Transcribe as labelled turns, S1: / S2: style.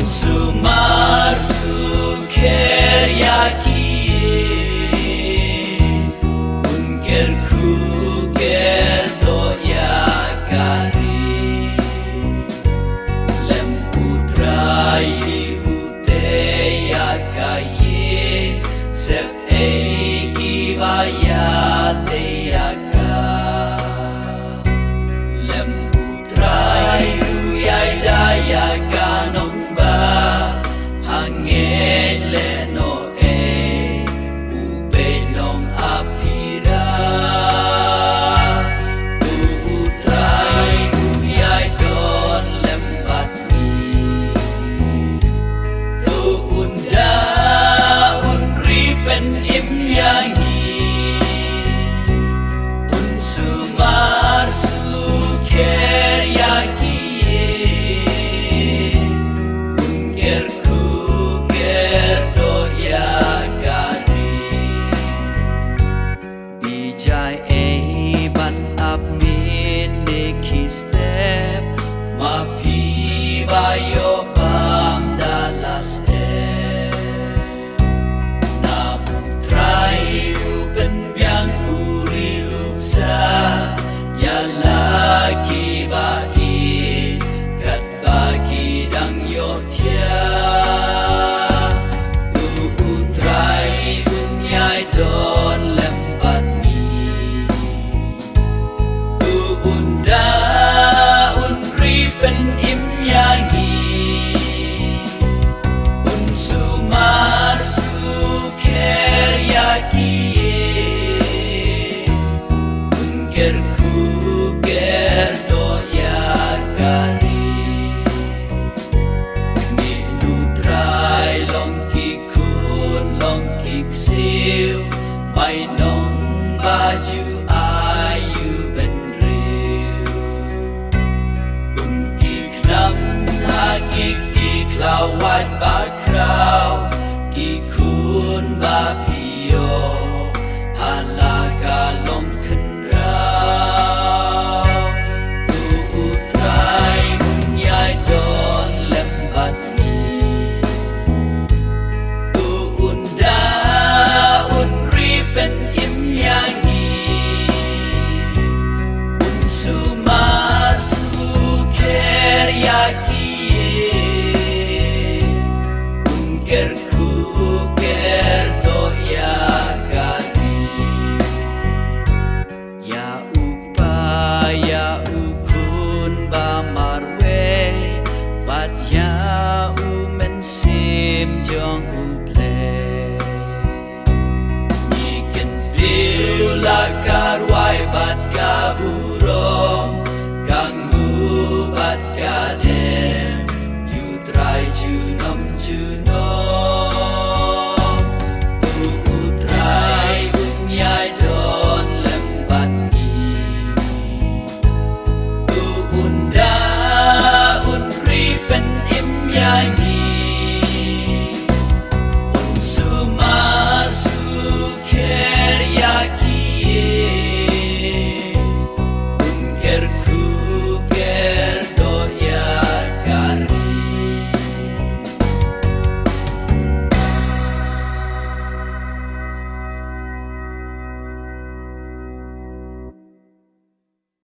S1: sumar suker yakie unker kuker do yakari lem putrai ute yakaye sef eki bayate yaka lem putrai uyai daya kanong hangit le no e ube nong apira tu utrai uyai don lembat ni tu unda unri pen im yangi un sumar suker yaki step mapi bayo bam dalas na putrai upen biang uri luksa ya lagi bai kat bagi dang yo tia tu putrai dunyai don lembat ni tu unda pen im yangi un sumar suker yakie unker kuker do yakari mi nutrai long kikun long kiksiu bai nong baju ayu ki klawat ba kraw ki kun ba pio halaga lom kenrau tu utrai bunyai don lembat ni tu unda unri pen im yangi un sumar suker yaki ker kuker do yakari ya ukpa ya ukun ba marwe bat ya umen sim jong uple iken tiu la karwai bat kaburong kangu bat kadem you try to numb to know